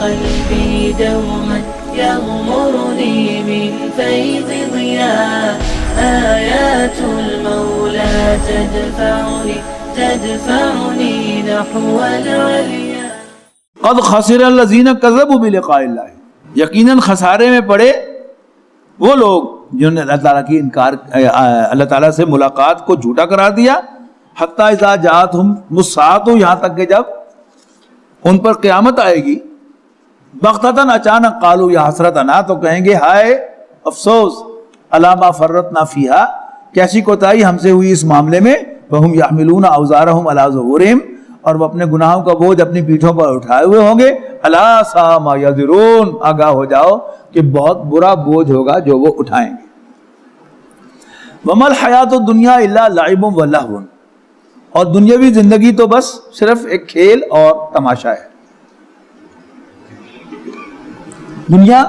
قلبي دوما يغمرني من فيض ضياء آيات المولى تدفعني نحو العليا. قد خسر الذین کذبوا بلقاء اللہ، یقیناً خسارے میں پڑے وہ لوگ جنہوں نے اللہ تعالیٰ کی انکار، اللہ تعالیٰ سے ملاقات کو جھوٹا قرار دیا. حتیٰ اذا جاءتہم الساعۃ، یہاں تک کہ جب ان پر قیامت آئے گی، بغتتاً اچانک، قالوا یا حسرتنا، تو کہیں گے ہائے افسوس، علی ما فرطنا فیہا، کیسی کوتاہی ہم سے ہوئی اس معاملے میں. وہم یحملون اوزارہم علی ظہورہم، اور وہ اپنے گناہوں کا بوجھ اپنی پیٹھوں پر اٹھائے ہوئے ہوں گے. الا ساء ما یزرون، آگاہ ہو جاؤ کہ بہت برا بوجھ ہوگا جو وہ اٹھائیں گے. وما الحیات الدنیا الا لعب و لہو، اور دنیاوی زندگی تو بس صرف ایک کھیل اور تماشا ہے. دنیا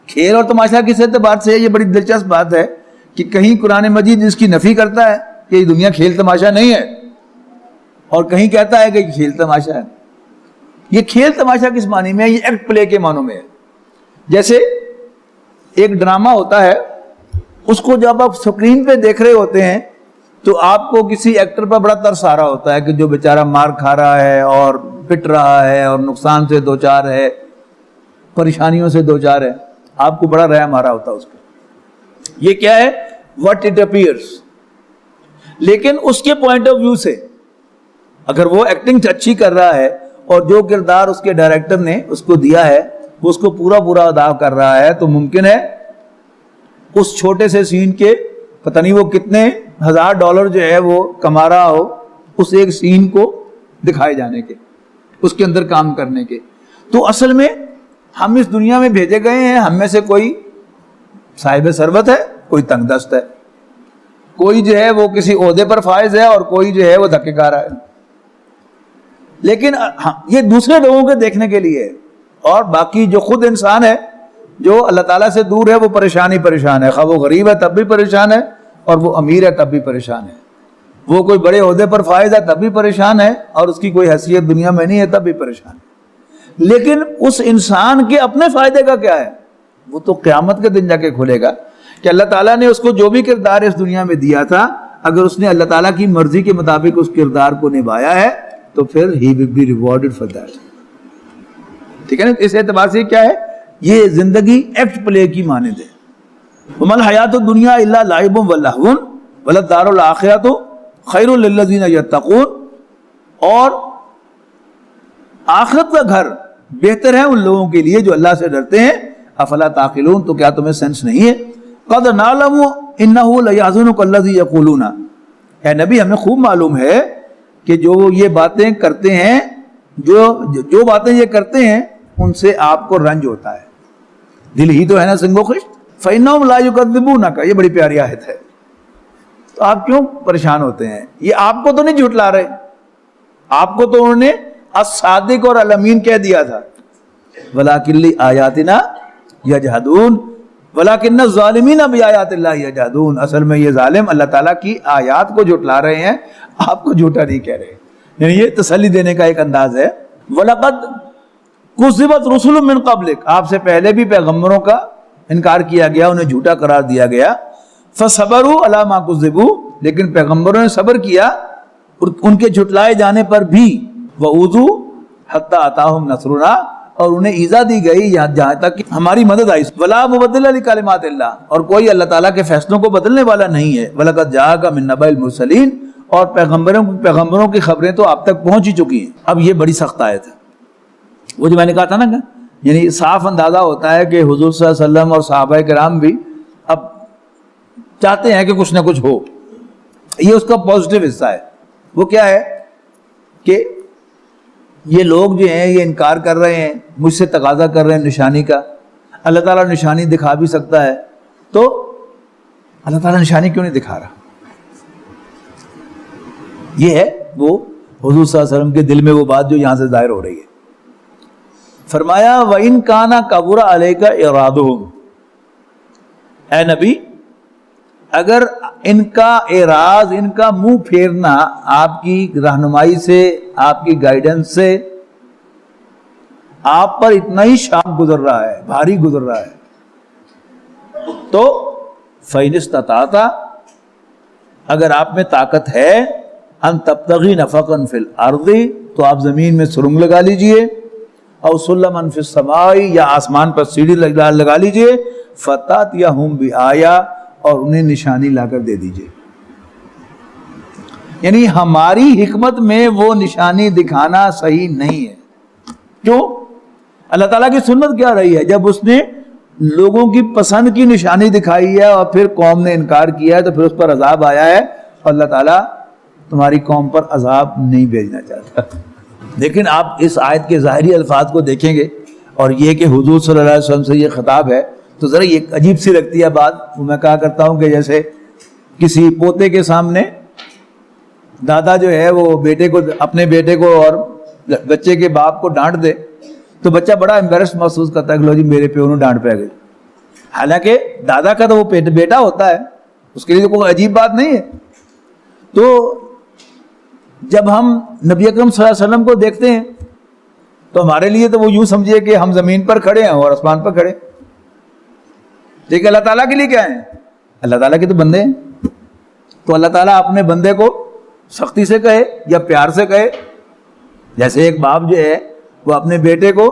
کھیل اور تماشا کس اعتبار سے ہے؟ یہ بڑی دلچسپ بات ہے کہ کہیں قرآن مجید اس کی نفی کرتا ہے کہ یہ دنیا کھیل تماشا نہیں ہے، اور کہیں کہتا ہے کہ یہ کھیل تماشا ہے. یہ کھیل تماشا کس معنی میں ہے؟ یہ ایکٹ پلے کے معنوں میں ہے. جیسے ایک ڈرامہ ہوتا ہے، اس کو جب آپ سکرین پہ دیکھ رہے ہوتے ہیں تو آپ کو کسی ایکٹر پر بڑا ترس آ رہا ہوتا ہے کہ جو بیچارہ مار کھا رہا ہے اور پٹ رہا ہے اور نقصان سے دوچار ہے، پریشانیوں سے دوچار ہے، آپ کو بڑا رحم آ رہا ہوتا ہے اس پہ. یہ کیا ہے؟ what it appears. لیکن اس کے پوائنٹ آف ویو سے اگر وہ ایکٹنگ اچھی کر رہا ہے اور جو کردار اس کے ڈائریکٹر نے اس کو دیا ہے وہ اس کو پورا ادا کر رہا ہے، تو ممکن ہے اس چھوٹے سے سین کے پتہ نہیں وہ کتنے $1000 جو ہے وہ کما رہا ہو اس ایک سین کو دکھائے جانے کے، اس کے اندر کام کرنے کے. تو اصل میں ہم اس دنیا میں بھیجے گئے ہیں، ہم میں سے کوئی صاحب ثروت ہے، کوئی تنگ دست ہے، کوئی جو ہے وہ کسی عہدے پر فائز ہے اور کوئی جو ہے وہ دھکے کھا رہا ہے. لیکن یہ دوسرے لوگوں کے دیکھنے کے لیے، اور باقی جو خود انسان ہے جو اللہ تعالیٰ سے دور ہے وہ پریشان ہے. خواہ وہ غریب ہے تب بھی پریشان ہے، اور وہ امیر ہے تب بھی پریشان ہے. وہ کوئی بڑے عہدے پر فائز ہے تب بھی پریشان ہے، اور اس کی کوئی حیثیت دنیا میں نہیں ہے تب بھی پریشان ہے. لیکن اس انسان کے اپنے فائدے کا کیا ہے؟ وہ تو قیامت کے دن جا کے کھلے گا کہ اللہ تعالیٰ نے اس کو جو بھی کردار اس دنیا میں دیا تھا، اگر اس نے اللہ تعالیٰ کی مرضی کے مطابق اس کردار کو نبھایا ہے تو پھر he will be rewarded for that. ٹھیک ہے نا؟ اس اعتبار سے کیا ہے؟ یہ زندگی ایکٹ پلے کی مانند ہے. وَمَا الْحَيَاةُ الدُّنْيَا إِلَّا لَعِبٌ وَلَهْوٌ وَلَلدَّارُ الْآخِرَةُ خَيْرٌ لِلَّذِينَ يَتَّقُونَ، اور آخرت کا گھر بہتر ہے ان لوگوں کے لیے جو اللہ سے ڈرتے ہیں. افلا تعقلون، تو کیا تمہیں سینس نہیں ہے؟ قد نعلم انه ليحزنك الذي يقولون، اے نبی ہمیں خوب معلوم ہے کہ جو یہ باتیں کرتے ہیں، جو باتیں یہ کرتے ہیں ان سے آپ کو رنج ہوتا ہے. دل ہی تو ہے نا سنگو خشت. فإنهم لا يكذبونك، یہ بڑی پیاری آیت ہے. تو آپ کیوں پریشان ہوتے ہیں؟ یہ آپ کو تو نہیں جھٹلا رہے، آپ کو تو انہوں نے الصادق اور الامین کہہ دیا تھا. وَلَكِنْ لِآيَاتِنَا يَجْحَدُونَ وَلَكِنَّ الظَّالِمِينَ بِآيَاتِ اللَّهِ يَجْحَدُونَ. اصل میں یہ ظالم اللہ تعالیٰ کی آیات کو جھٹلا رہے ہیں، آپ کو جھوٹا نہیں کہہ رہے. یعنی یہ تسلی دینے کا ایک انداز ہے. وَلَقَدْ كُذِّبَتْ رُسُلٌ مِّن قَبْلِكَ، آپ سے پہلے بھی پیغمبروں کا انکار کیا گیا، انہیں جھوٹا قرار دیا گیا. فَصَبَرُوا عَلَىٰ مَا كُذِّبُوا، لیکن پیغمبروں نے صبر کیا ان کے جھٹلائے جانے پر بھی. وَأُوذُوا حَتَّىٰ أَتَاهُمْ نَصْرُنَا، اور انہیں ایذا دی گئی جہاں تک کہ ہماری مدد آئی. وَلَا مُبَدِّلَ لِكَلِمَاتِ اللَّهِ، اور کوئی اللہ تعالیٰ کے فیصلوں کو بدلنے والا نہیں ہے. وَلَقَدْ جَاءَكَ مِن نَبَإِ الْمُرْسَلِينَ، اور پیغمبروں کی خبریں تو آپ تک پہنچ ہی چکی ہیں. اب یہ بڑی سخت آیت ہے. وہ جو میں نے کہا تھا نا، یعنی صاف اندازہ ہوتا ہے کہ حضور صلی اللہ علیہ وسلم اور صحابہ کرام بھی اب چاہتے ہیں کہ کچھ نہ کچھ ہو. یہ اس کا پازیٹیو حصہ ہے. وہ کیا ہے کہ یہ لوگ جو ہیں یہ انکار کر رہے ہیں، مجھ سے تقاضا کر رہے ہیں نشانی کا. اللہ تعالیٰ نشانی دکھا بھی سکتا ہے، تو اللہ تعالیٰ نشانی کیوں نہیں دکھا رہا؟ یہ ہے وہ حضور صلی اللہ علیہ وسلم کے دل میں وہ بات جو یہاں سے ظاہر ہو رہی ہے. فرمایا وَإِن كَانَ كَبُرَ عَلَيْكَ إِعْرَاضُهُمْ، اے نبی اگر ان کا اعراض، ان کا منہ پھیرنا آپ کی رہنمائی سے، آپ کی گائیڈنس سے، آپ پر اتنا ہی شاق گزر رہا ہے، بھاری گزر رہا ہے، تو فَإِنِ اسْتَطَعْتَ، اگر آپ میں طاقت ہے، ان تبتغی نفقا فی الارض، تو آپ زمین میں سرنگ لگا لیجئے، او سلما فی السماء، یا آسمان پر سیڑھی لگا لیجئے، فَتَأْتِيَهُمْ بِآیَةٍ، اور انہیں نشانی لا کر دے دیجئے۔ یعنی ہماری حکمت میں وہ نشانی دکھانا صحیح نہیں ہے۔ کیوں؟ اللہ تعالیٰ کی سنت کیا رہی ہے؟ جب اس نے لوگوں کی پسند کی نشانی دکھائی ہے اور پھر قوم نے انکار کیا ہے تو پھر اس پر عذاب آیا ہے، اور اللہ تعالیٰ تمہاری قوم پر عذاب نہیں بھیجنا چاہتا۔ لیکن آپ اس آیت کے ظاہری الفاظ کو دیکھیں گے، اور یہ کہ حضور صلی اللہ علیہ وسلم سے یہ خطاب ہے، تو ذرا یہ عجیب سی لگتی ہے بات۔ میں کہا کرتا ہوں کہ جیسے کسی پوتے کے سامنے دادا جو ہے وہ بیٹے کو، اپنے بیٹے کو اور بچے کے باپ کو ڈانٹ دے تو بچہ بڑا امبیرس محسوس کرتا ہے کہ لو جی میرے پیو نے ڈانٹ پہ گئی، حالانکہ دادا کا تو وہ بیٹا ہوتا ہے، اس کے لیے کوئی عجیب بات نہیں ہے۔ تو جب ہم نبی اکرم صلی اللہ علیہ وسلم کو دیکھتے ہیں تو ہمارے لیے تو وہ یوں سمجھیے کہ ہم زمین پر کھڑے ہیں اور آسمان پر کھڑے، لیکن اللہ تعالیٰ کے لیے کیا ہے؟ اللہ تعالیٰ کے تو بندے ہیں، تو اللہ تعالیٰ اپنے بندے کو سختی سے کہے یا پیار سے کہے، جیسے ایک باپ جو ہے وہ اپنے بیٹے کو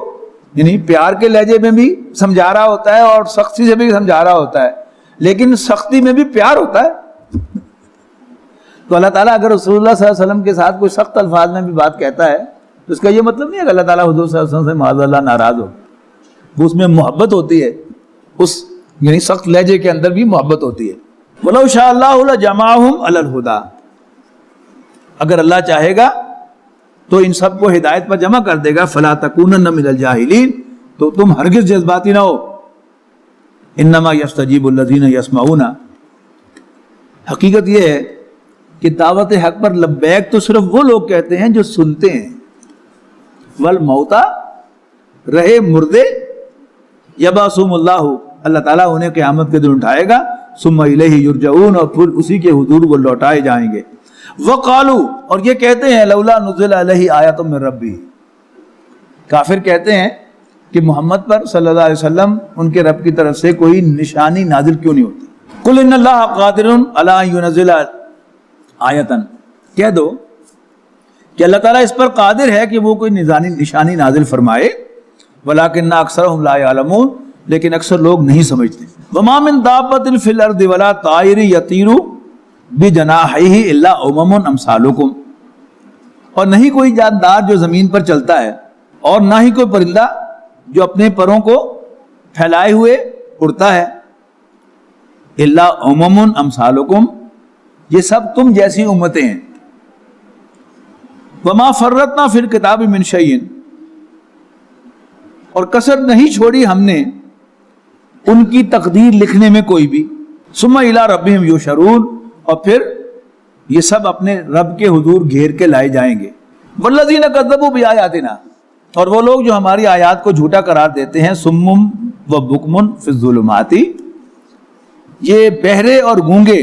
یعنی پیار کے لہجے میں بھی سمجھا رہا ہوتا ہے اور سختی سے بھی سمجھا رہا ہوتا ہے، لیکن سختی میں بھی پیار ہوتا ہے۔ تو اللہ تعالیٰ اگر رسول اللہ صلی اللہ علیہ وسلم کے ساتھ کوئی سخت الفاظ میں بھی بات کہتا ہے تو اس کا یہ مطلب نہیں ہے کہ اللہ تعالیٰ حضور صلی اللہ علیہ وسلم سے معاذ اللہ ناراض ہو، وہ اس میں محبت ہوتی ہے، اس یعنی سخت لہجے کے اندر بھی محبت ہوتی ہے۔ وَلَوْ شَاءَ اللَّهُ لَجَمَعَهُمْ عَلَى الْهُدَى، اگر اللہ چاہے گا تو ان سب کو ہدایت پر جمع کر دے گا۔ فَلَا تَكُونَنَّ مِنَ الْجَاهِلِينَ، تو تم ہرگز جذباتی نہ ہو۔ إِنَّمَا يَسْتَجِيبُ الَّذِينَ يَسْمَعُونَ، حقیقت یہ ہے کہ دعوت حق پر لبیک تو صرف وہ لوگ کہتے ہیں جو سنتے ہیں۔ وَالْمَوْتَى، رہے مردے، يَبْعَثُهُمُ اللَّهُ، اللہ تعالیٰ انہیں قیامت کے دن اٹھائے گا، ثُمَّ إِلَيْهِ يُرْجَعُونَ، اور پھر اسی کے حضور وہ لوٹائے جائیں گے۔ وَقَالُوا، اور یہ کہتے ہیں لَوْلَا نُزِّلَ عَلَيْهِ آیَةٌ مِّن رَبِّهِ، کافر کہتے ہیں کہ محمد پر صلی اللہ علیہ وسلم ان کے رب کی طرف سے کوئی نشانی نازل کیوں نہیں ہوتی۔ قُلْ إِنَّ اللَّهَ قَادِرٌ عَلَىٰ أَن يُنَزِّلَ آیَةً، کہہ دو کہ اللہ تعالیٰ اس پر قادر ہے کہ وہ کوئی نشانی نازل فرمائے، وَلَٰكِنَّ أَكْثَرَهُمْ لَا يَعْلَمُونَ، لیکن اکثر لوگ نہیں سمجھتے۔ وَمَا مِن دَابَّةٍ فِي الْأَرْضِ وَلَا طَائِرٍ يَطِيرُ بِجَنَاحَيْهِ إِلَّا أُمَمٌ أَمْثَالُكُمْ، اور نہیں کوئی جاندار جو زمین پر چلتا ہے، اور نہ ہی کوئی پرندہ جو اپنے پروں کو پھیلائے ہوئے اڑتا ہے، إِلَّا أُمَمٌ أَمْثَالُكُمْ، یہ سب تم جیسی امتیں ہیں۔ وَمَا فَرَّطْنَا فِي الْكِتَابِ مِنْ شَيْءٍ، اور کسر نہیں چھوڑی ہم نے ان کی تقدیر لکھنے میں کوئی بھی۔ ثُمَّ إِلَىٰ رَبِّهِمْ يُحْشَرُونَ، اور پھر یہ سب اپنے رب کے حضور گھیر کے لائے جائیں گے۔ وَالَّذِينَ كَذَّبُوا بِآيَاتِنَا، اور وہ لوگ جو ہماری آیات کو جھوٹا قرار دیتے ہیں، صُمٌّ وَبُكْمٌ فِي الظُّلُمَاتِ، یہ بہرے اور گونگے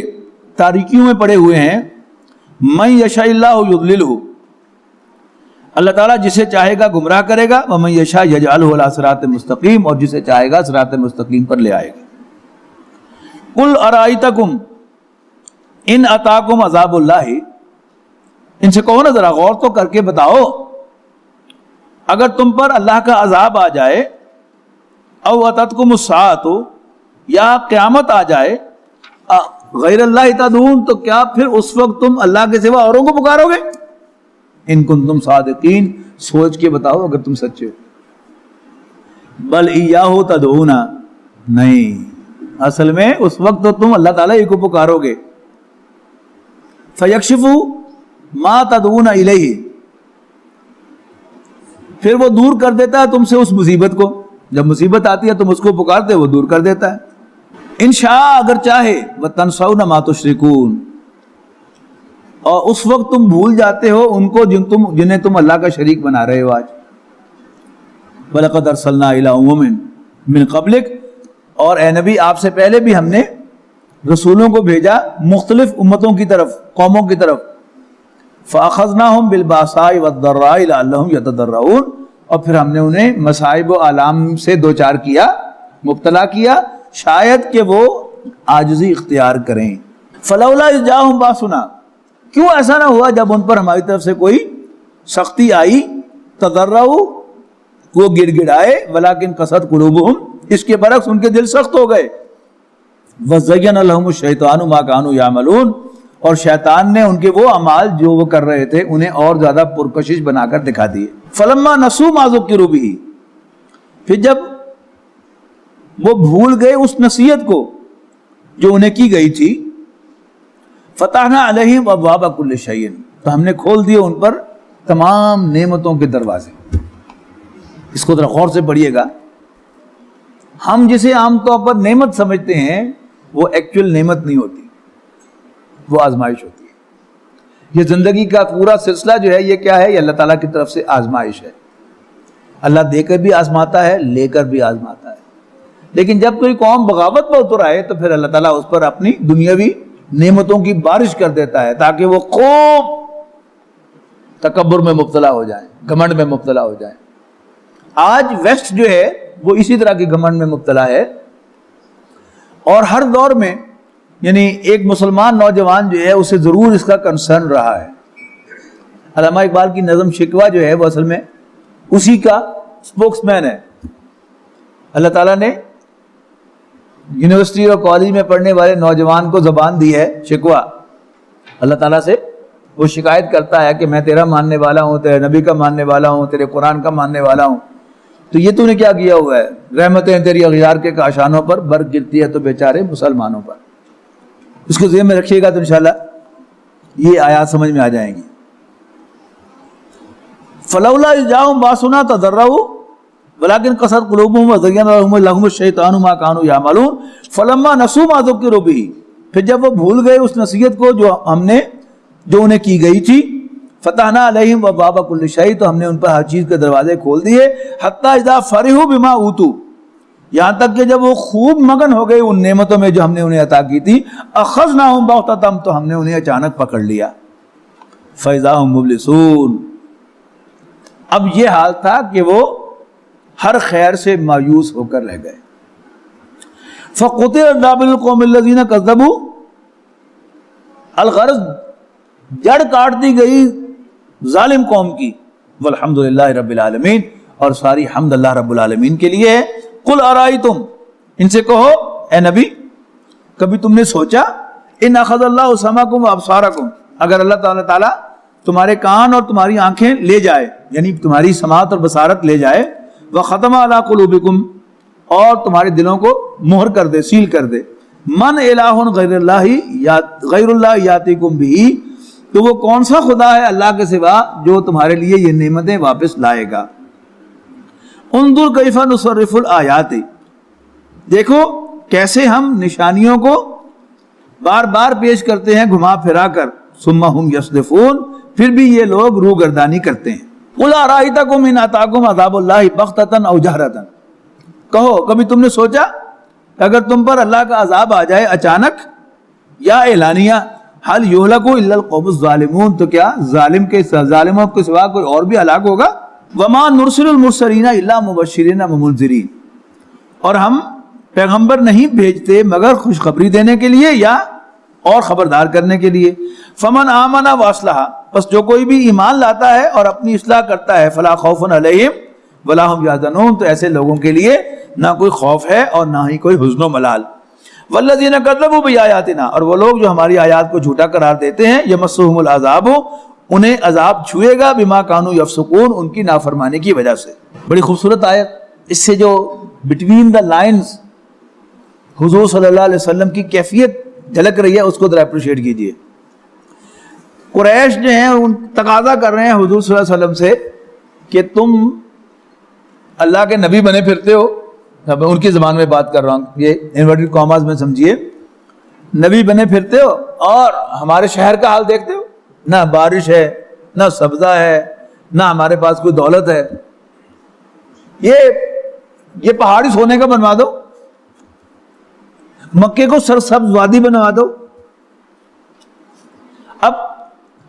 تاریکیوں میں پڑے ہوئے ہیں۔ مَن يَشَاءِ اللَّهُ يُضْلِلْهُ، اللہ تعالیٰ جسے چاہے گا گمراہ کرے گا، وَمَن يَشَاء يَجْعَلْهُ عَلَىٰ صِرَاطٍ مُسْتَقِيمٍ، اور جسے چاہے گا صراط مستقیم پر لے آئے گا۔ قُلْ أَرَأَيْتَكُمْ إِنْ أَتَاكُمْ عَذَابُ اللَّهِ، ان سے کہو نا ذرا غور تو کر کے بتاؤ، اگر تم پر اللہ کا عذاب آ جائے، أَوْ أَتَتْكُمُ السَّاعَةُ، یا قیامت آ جائے، غیر اللہ تدعون، تو کیا پھر اس وقت تم اللہ کے سوا اوروں کو پکارو گے؟ ان کنتم صادقین، سوچ کے بتاؤ اگر تم سچے ہو۔ بل ایاہ تدعون، نہیں، اصل میں اس وقت تو تم اللہ تعالیٰ ہی کو پکارو گے۔ فیکشف ما تدعون الیہ، پھر وہ دور کر دیتا ہے تم سے اس مصیبت کو، جب مصیبت آتی ہے تم اس کو پکارتے وہ دور کر دیتا ہے۔ انشاء، اگر چاہے، وَتَنْسَوْنَ مَا تُشْرِكُونَ، اور اس وقت تم بھول جاتے ہو ان کو جنہیں تم اللہ کا شریک بنا رہے ہو آج۔ وَلَقَدْ أَرْسَلْنَا إِلَىٰ أُمَمٍ مِّن قَبْلِكَ، اور اے نبی آپ سے پہلے بھی ہم نے رسولوں کو بھیجا مختلف امتوں کی طرف، قوموں کی طرف۔ فَأَخَذْنَاهُمْ بِالْبَأْسَاءِ وَالضَّرَّاءِ لَعَلَّهُمْ يَتَضَرَّعُونَ، اور پھر ہم نے انہیں مصائب و آلام سے دوچار کیا، مبتلا کیا، شاید کہ وہ عاجزی اختیار کریں۔ فلولا اذ جاءہم باسنا، کیوں ایسا نہ ہوا جب ان پر ہماری طرف سے کوئی سختی آئی، تضرعوا، وہ گڑ گڑائے، ولکن قست قلوبہم، اس کے برعکس ان کے دل سخت ہو گئے، وزین لہم الشیطان ما کانوا یعملون، اور شیطان نے ان کے وہ اعمال جو وہ کر رہے تھے انہیں اور زیادہ پرکشش بنا کر دکھا دیے۔ فلما نسوا ما ذکروا بہ، پھر جب وہ بھول گئے اس نصیحت کو جو انہیں کی گئی تھی، فتحنا علیہم ابواب کل شیء، تو ہم نے کھول دیے ان پر تمام نعمتوں کے دروازے۔ اس کو ذرا غور سے پڑھیے گا، ہم جسے عام طور پر نعمت سمجھتے ہیں وہ ایکچوئل نعمت نہیں ہوتی، وہ آزمائش ہوتی ہے۔ یہ زندگی کا پورا سلسلہ جو ہے یہ کیا ہے؟ یہ اللہ تعالیٰ کی طرف سے آزمائش ہے۔ اللہ دے کر بھی آزماتا ہے، لے کر بھی آزماتا ہے، لیکن جب کوئی قوم بغاوت پر اتر آئے تو پھر اللہ تعالیٰ اس پر اپنی دنیاوی نعمتوں کی بارش کر دیتا ہے تاکہ وہ خوب تکبر میں مبتلا ہو جائیں، گھمنڈ میں مبتلا ہو جائیں۔ آج ویسٹ جو ہے وہ اسی طرح کی گھمنڈ میں مبتلا ہے، اور ہر دور میں یعنی ایک مسلمان نوجوان جو ہے اسے ضرور اس کا کنسرن رہا ہے۔ علامہ اقبال کی نظم شکوہ جو ہے وہ اصل میں اسی کا سپوکس مین ہے۔ اللہ تعالیٰ نے یونیورسٹی اور کالج میں پڑھنے والے نوجوان کو زبان دی ہے شکوہ، اللہ تعالیٰ سے وہ شکایت کرتا ہے کہ میں تیرا ماننے والا ہوں، تیرے نبی کا ماننے والا ہوں، تیرے قرآن کا ماننے والا ہوں، تو یہ تو نے کیا کیا ہوا ہے؟ رحمتیں تیری اغیار کے کاشانوں پر برق گرتی ہے تو بیچارے مسلمانوں پر۔ اس کو ذہن میں رکھیے گا تو انشاءاللہ یہ آیات سمجھ میں آ جائیں گی۔ فلولا اذ جاءہم باسنا تضرعوا ولکن قست قلوبہم وزین لہم الشیطان ما کانوا یعملون فلما نسوا ما ذکروا بہ، پھر جب وہ بھول گئے اس نصیحت کو جو انہیں کی گئی تھی، فتحنا علیہم ابواب کل شیء، تو ہم نے ان پر ہر چیز کے دروازے کھول دیے، حتی اذا فرحوا بما اوتوا، یہاں تک کہ جب وہ خوب مگن ہو گئے ان نعمتوں میں جو ہم نے انہیں عطا کی تھی، اخذناہم بغتۃ، تو ہم نے انہیں اچانک پکڑ لیا، فاذا ھم مبلسون، اب یہ حال تھا کہ وہ ہر خیر سے مایوس ہو کر رہ گئے۔ فقطع دابر القوم الذین کذبوا، الغرض جڑ کاٹ دی گئی ظالم قوم کی، والحمدللہ رب العالمین، اور ساری حمد اللہ رب العالمین کے لیے ہے۔ قل ارائیتم، ان سے کہو اے نبی کبھی تم نے سوچا، ان اخذ اللہ سمعکم وابصارکم، اگر اللہ تعالیٰ تمہارے کان اور تمہاری آنکھیں لے جائے، یعنی تمہاری سماعت اور بصارت لے جائے، وختم علی قلوبکم، اور تمہارے دلوں کو مہر کر دے، سیل کر دے، من الہ غیر اللہ یاتیکم بہ، تو وہ کون سا خدا ہے اللہ کے سوا جو تمہارے لیے یہ نعمتیں واپس لائے گا۔ انظر کیف نصرف الآیات، دیکھو کیسے ہم نشانیوں کو بار بار پیش کرتے ہیں گھما پھرا کر، ثم ہم یصدفون، پھر بھی یہ لوگ روگردانی کرتے ہیں۔ قل ارائیتکم ان اتاکم عذاب اللہ بغتۃ او جہرۃ، کہو کبھی تم نے سوچا اگر تم پر اللہ کا عذاب آ جائے اچانک یا اعلانیہ، حل یہلک الا القوم الظالمون، تو کیا ظالموں کے سوا کوئی اور بھی ہلاک ہوگا؟ وما نرسل المرسلین الا مبشرین ومنذرین، اور ہم پیغمبر نہیں بھیجتے مگر خوشخبری دینے کے لیے یا اور خبردار کرنے کے لیے۔ فمن آمن واصلح، پس جو کوئی بھی ایمان لاتا ہے اور اپنی اصلاح کرتا ہے، فلا خوف علیہم ولا هم یحزنون، تو ایسے لوگوں کے لیے نہ کوئی خوف ہے اور نہ ہی کوئی حزن و ملال۔ والذین کذبوا بآیاتنا، اور وہ لوگ جو ہماری آیات کو جھوٹا قرار دیتے ہیں، یمسهم العذاب، انہیں عذاب چھوئے گا، بما کانوا یفسقون، ان کی نافرمانی کی وجہ سے۔ بڑی خوبصورت آیت، اس سے جو بٹوین دا لائنز حضور صلی اللہ علیہ وسلم کی کیفیت جھلک رہی ہے اس کو ذرا اپریشیٹ کیجئے۔ قریش جو ہیں ان تقاضا کر رہے ہیں حضور صلی اللہ علیہ وسلم سے کہ تم اللہ کے نبی بنے پھرتے ہو، میں ان کی زبان میں بات کر رہا ہوں، یہ انورٹڈ کاماز میں سمجھیے، نبی بنے پھرتے ہو اور ہمارے شہر کا حال دیکھتے ہو، نہ بارش ہے، نہ سبزہ ہے، نہ ہمارے پاس کوئی دولت ہے، یہ پہاڑی سونے کا بنوا دو، مکے کو سرسبز وادی بنوا دو۔ اب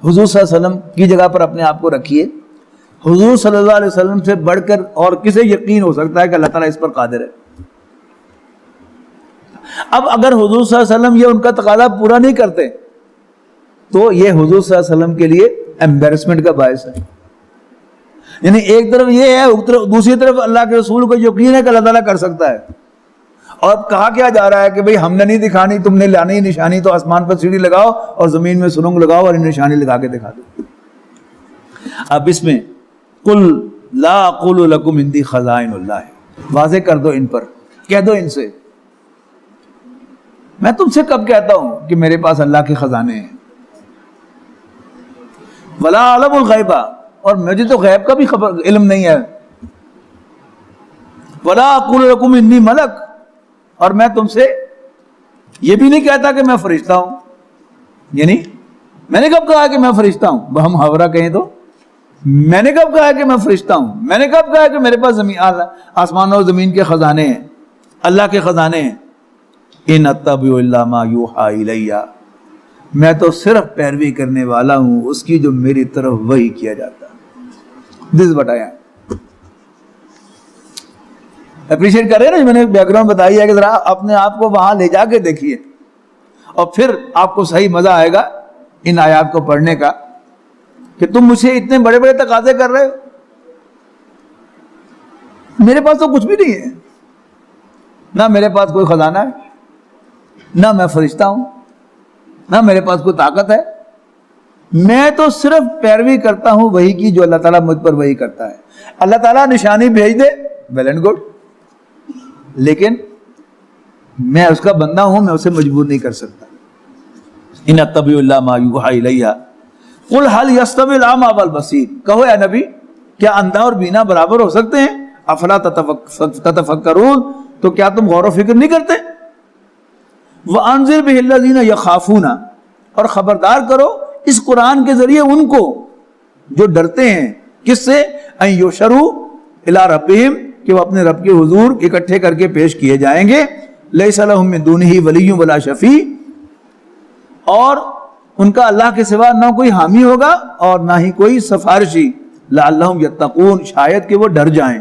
حضور صلی اللہ علیہ وسلم کی جگہ پر اپنے آپ کو رکھیے، حضور صلی اللہ علیہ وسلم سے بڑھ کر اور کسے یقین ہو سکتا ہے کہ اللہ تعالیٰ اس پر قادر ہے؟ اب اگر حضور صلی اللہ علیہ وسلم یہ ان کا تقاضا پورا نہیں کرتے تو یہ حضور صلی اللہ علیہ وسلم کے لیے ایمبیرسمنٹ کا باعث ہے. یعنی ایک طرف یہ ہے، دوسری طرف اللہ کے رسول کو یقین ہے کہ اللہ تعالیٰ کر سکتا ہے. اور کہا کیا جا رہا ہے کہ بھئی ہم نے نہیں دکھانی، تم نے لانی نشانی، تو آسمان پر سیڑھی لگاؤ اور زمین میں سرنگ لگاؤ اور نشانی لگا کے دکھا دو. اب اس میں قل لا اقول لکم عندی خزائن اللہ، واضح کر دو ان پر، کہہ دو ان سے میں تم سے کب کہتا ہوں کہ میرے پاس اللہ کے خزانے ہیں. ولا اعلم الغیبہ، اور مجھے تو غیب کا بھی علم نہیں ہے. ولا اقول لکم انی ملک، اور میں تم سے یہ بھی نہیں کہتا کہ میں فرشتہ ہوں. یعنی میں نے کب کہا کہ میں فرشتہ ہوں؟ ہم محاورہ کہیں تو میں نے کب کہا کہ میں فرشتہ ہوں؟ میں نے کب کہا کہ میرے پاس آسمان اور زمین کے خزانے ہیں، اللہ کے خزانے ہیں؟ ان اتبع الا ما یوحی الی، میں تو صرف پیروی کرنے والا ہوں اس کی جو میری طرف وحی کیا جاتا ہے. دس بتایا اپریشیٹ کر رہے ہیں نا، میں نے بیک گراؤنڈ بتائی ہے کہ ذرا اپنے آپ کو وہاں لے جا کے دیکھیے اور پھر آپ کو صحیح مزہ آئے گا ان آیات کو پڑھنے کا کہ تم مجھ سے اتنے بڑے بڑے تقاضے کر رہے ہو. میرے پاس تو کچھ بھی نہیں ہے، نہ میرے پاس کوئی خزانہ ہے، نہ میں فرشتہ ہوں، نہ میرے پاس کوئی طاقت ہے. میں تو صرف پیروی کرتا ہوں وہی کی جو اللہ تعالیٰ مجھ پر وہی کرتا ہے. اللہ تعالیٰ نشانی بھیج دے، ویل اینڈ گڈ، لیکن میں اس کا بندہ ہوں، میں اسے مجبور نہیں کر سکتا. ان اتبع الا ما یوحی الی قل هل یستوی الاعمی والبصیر، کہو اے نبی کیا اندھا اور بینا برابر ہو سکتے ہیں؟ افلا تتفکرون، تو کیا تم غور و فکر نہیں کرتے؟ وانذر به الذین یخافون، اور خبردار کرو اس قرآن کے ذریعے ان کو جو ڈرتے ہیں. کس سے؟ ان یحشروا الی ربہم، کہ وہ اپنے رب کے حضور اکٹھے کر کے پیش کیے جائیں گے. لیس لہم من دونہ ولی ولا شفیع، اور ان کا اللہ کے سوا نہ کوئی حامی ہوگا اور نہ ہی کوئی سفارشی. لعلہم یتقون، شاید کہ وہ ڈر جائیں.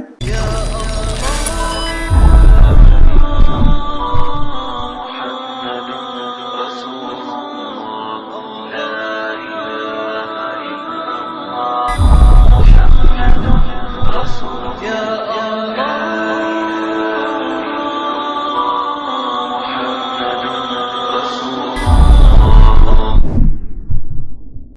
يا الله